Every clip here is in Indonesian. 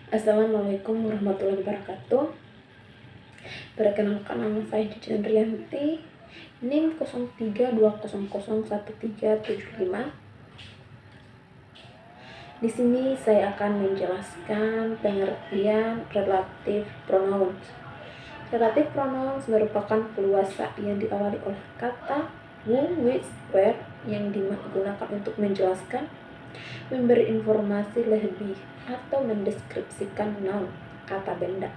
Assalamualaikum warahmatullahi wabarakatuh. Perkenalkan, nama saya Cici Andrianti, NIM 0320011375. Di sini saya akan menjelaskan pengertian relative pronouns. Relative pronouns merupakan keluasa yang diawali oleh kata who, which, where yang digunakan untuk menjelaskan, memberi informasi lebih, atau mendeskripsikan noun, kata benda,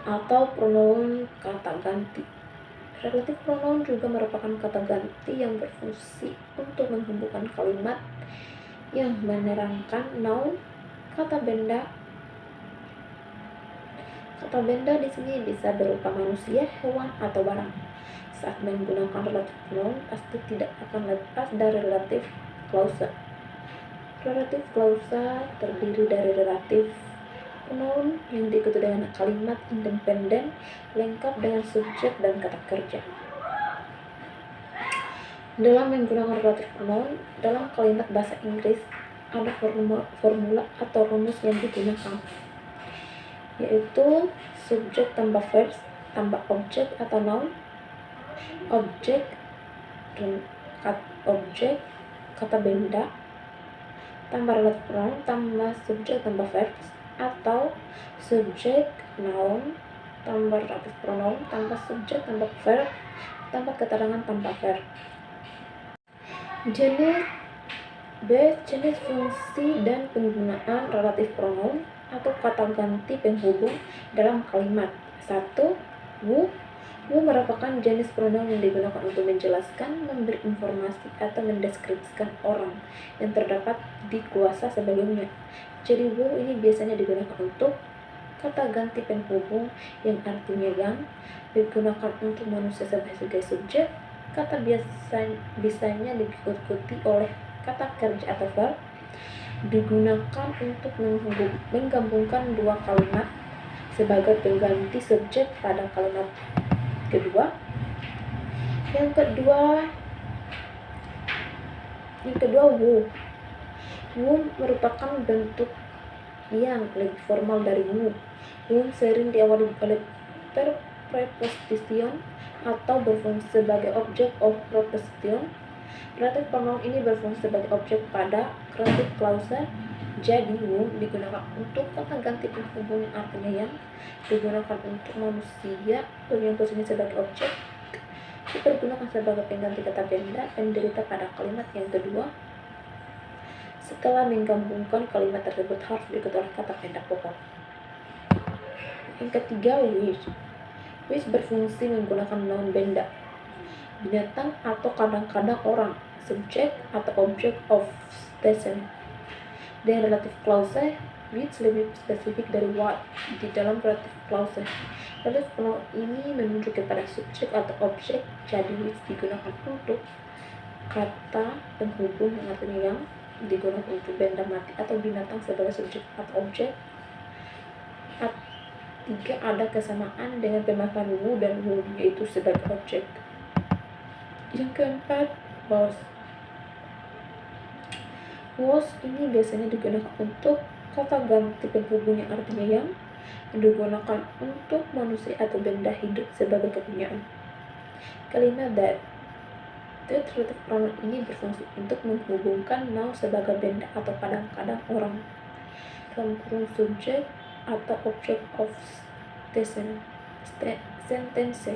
atau pronoun kata ganti. Relative pronoun juga merupakan kata ganti yang berfungsi untuk menghubungkan kalimat yang menerangkan noun, kata benda. Kata benda di sini bisa berupa manusia, hewan, atau barang. Saat menggunakan relative pronoun pasti tidak akan lepas dari relative clause. Relative clause terdiri dari relative pronoun yang diikuti dengan kalimat independen lengkap dengan subjek dan kata kerja. Dalam menggunakan relative pronoun dalam kalimat bahasa Inggris ada formula atau rumus yang digunakan, yaitu subjek tambah verb tambah objek atau noun, objek kata benda tambah relative pronoun tambah subjek tambah verb, atau subjek noun tambah relative pronoun tambah subjek tambah verb tambah keterangan tambah verb. Jenis fungsi dan penggunaan relative pronoun atau kata ganti penghubung dalam kalimat. 1. Who. Who merupakan jenis pronoun yang digunakan untuk menjelaskan, memberi informasi, atau mendeskripsikan orang yang terdapat di kuasa sebelumnya. Jadi who ini biasanya digunakan untuk kata ganti penghubung yang artinya yang, digunakan untuk manusia sebagai subjek. Kata bisanya diikuti oleh kata kerja atau verb, digunakan untuk menggabungkan dua kalimat sebagai pengganti subjek pada kalimat kedua. Yang kedua who. Who merupakan bentuk yang lebih formal dari who. Who sering diawali oleh preposition atau berfungsi sebagai objek of proposition. Relative pronoun ini berfungsi sebagai objek pada relative clause. Jadi who digunakan untuk kata ganti penghubung yang artinya yang, digunakan untuk manusia yang posisinya sebagai objek, dipergunakan sebagai pengganti kata benda penderita pada kalimat yang kedua. Setelah menggabungkan kalimat tersebut harus diikuti oleh kata benda pokok. Yang ketiga which. Which berfungsi menggunakan noun benda, binatang, atau kadang-kadang orang, subjek atau object of station. Dan relative clause which lebih spesifik dari what di dalam relative clause. Relative pronoun ini menunjuk kepada subjek atau objek, jadi which digunakan untuk kata penghubung yang artinya yang, digunakan untuk benda mati atau binatang sebagai subjek atau objek. 3. Ada kesamaan dengan pemakaian who dan who, yaitu sebagai objek. Yang keempat was. Was ini biasanya digunakan untuk kata ganti penghubung yang artinya yang, digunakan untuk manusia atau benda hidup sebagai kepunyaan. Kalimat that relative pronoun ini berfungsi untuk menghubungkan noun sebagai benda atau kadang-kadang orang dalam kurung subjek atau object of sentence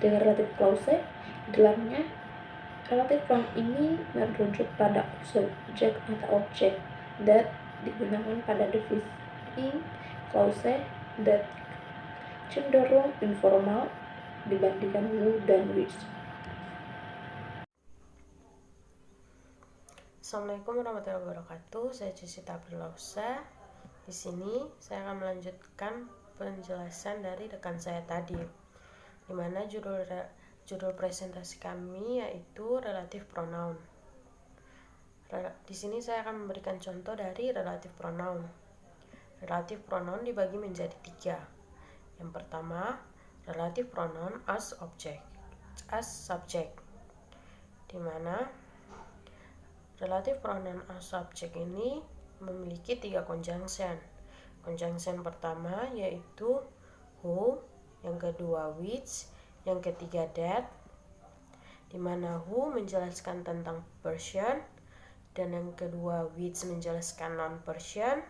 dengan relative clause dalamnya. Relative pronoun ini merujuk pada subjek atau objek that digunakan pada defining clause that cenderung informal dibandingkan who dan which. Assalamualaikum warahmatullahi wabarakatuh. Saya Cici Tabrilausa. Di sini saya akan melanjutkan penjelasan dari rekan saya tadi, di mana judul presentasi kami yaitu relative pronoun. Di sini saya akan memberikan contoh dari relative pronoun. Relative pronoun dibagi menjadi 3. Yang pertama, relative pronoun as subject, di mana relative pronoun as subject ini memiliki 3 conjunction. Conjunction pertama yaitu who, yang kedua which, yang ketiga that, di mana who menjelaskan tentang person, dan yang kedua which menjelaskan non-person,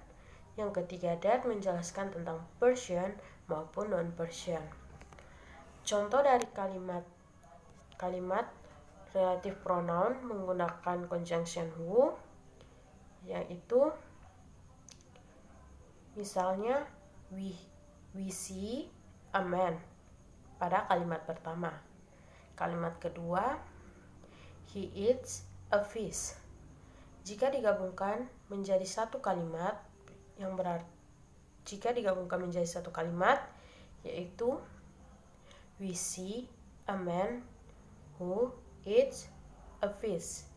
yang ketiga that menjelaskan tentang person maupun non-person. Contoh dari kalimat relative pronoun menggunakan conjunction who yaitu misalnya we see a man pada kalimat pertama. Kalimat kedua, he eats a fish. Jika digabungkan menjadi satu kalimat yaitu we see a man who eats a fish,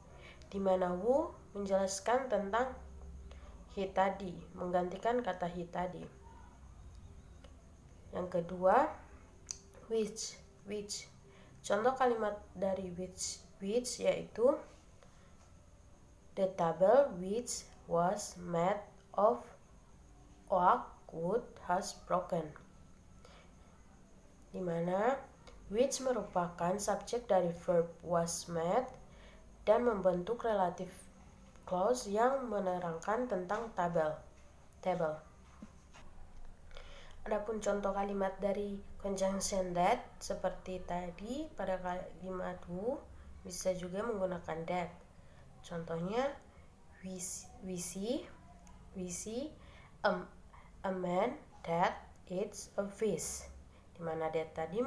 di mana who menjelaskan tentang he tadi, menggantikan kata he tadi. Yang kedua, which. Contoh kalimat dari which yaitu the table which was made of oak wood has broken, di mana which merupakan subjek dari verb was made dan membentuk relative clause yang menerangkan tentang table. Adapun contoh kalimat dari conjunction that seperti tadi pada kalimat who bisa juga menggunakan that. Contohnya we see a man that eats a fish, di mana that tadi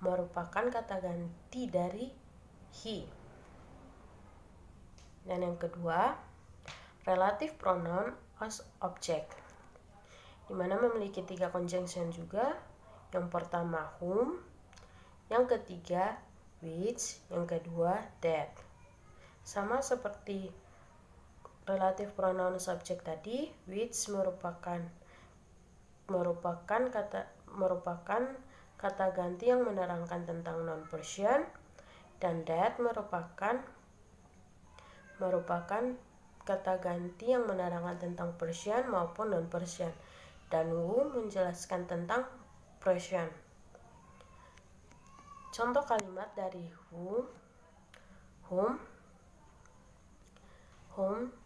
merupakan kata ganti dari he. Dan yang kedua, relative pronoun as object, di mana memiliki 3 conjunction juga. Yang pertama whom, yang ketiga which, yang kedua that. Sama seperti relative pronoun subject tadi, which merupakan kata ganti yang menerangkan tentang non-person, dan that merupakan kata ganti yang menerangkan tentang person maupun non-person, dan who menjelaskan tentang person. Contoh kalimat dari whom,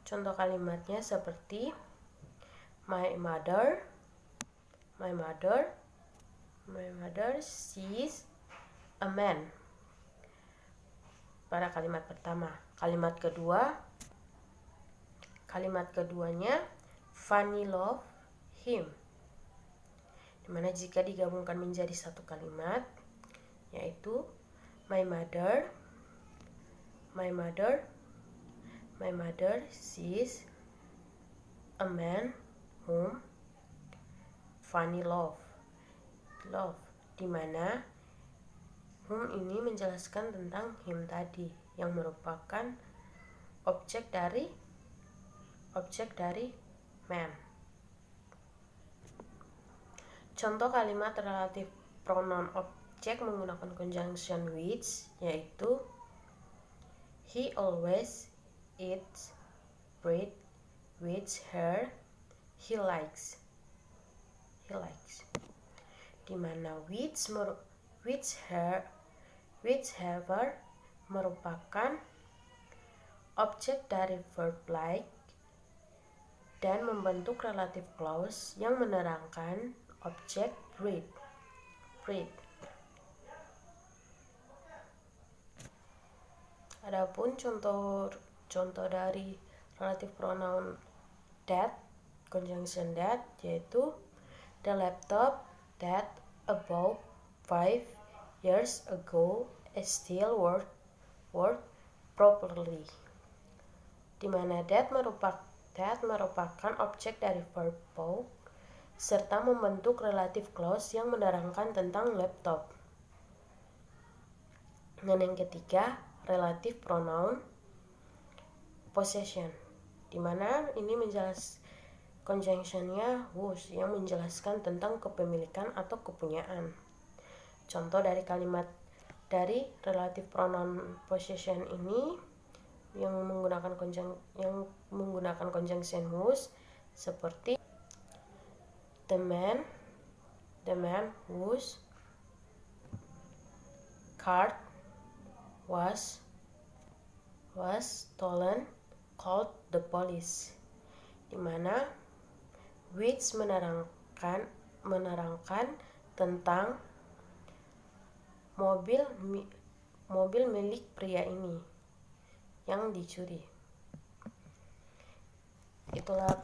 contoh kalimatnya seperti my mother sees a man pada kalimat pertama. Kalimat keduanya Fanny love him, dimana jika digabungkan menjadi satu kalimat yaitu my mother sees a man whom Fanny love, dimana whom ini menjelaskan tentang him tadi yang merupakan objek dari man. Contoh kalimat relative pronoun objek menggunakan conjunction which yaitu he always eats bread which he likes, di mana which merupakan objek dari verb like dan membentuk relative clause yang menerangkan objek bread. Adapun contoh dari relative pronoun that, conjunction that, yaitu the laptop that about 5 years ago still work properly, di mana that merupakan objek dari verb bought serta membentuk relative clause yang menerangkan tentang laptop. Dan yang ketiga, relative pronoun possession, di mana ini conjunctionnya whose yang menjelaskan tentang kepemilikan atau kepunyaan. Contoh dari kalimat dari relative pronoun possession ini yang menggunakan menggunakan conjunction whose seperti the man whose card was stolen called the police, di mana which menerangkan tentang mobil milik pria ini yang dicuri. Itulah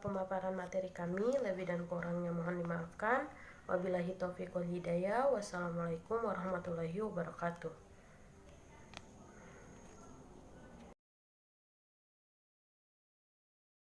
pemaparan materi kami. Lebih dan kurangnya mohon dimaafkan. Wabillahi taufiq wal hidayah. Wassalamualaikum warahmatullahi wabarakatuh.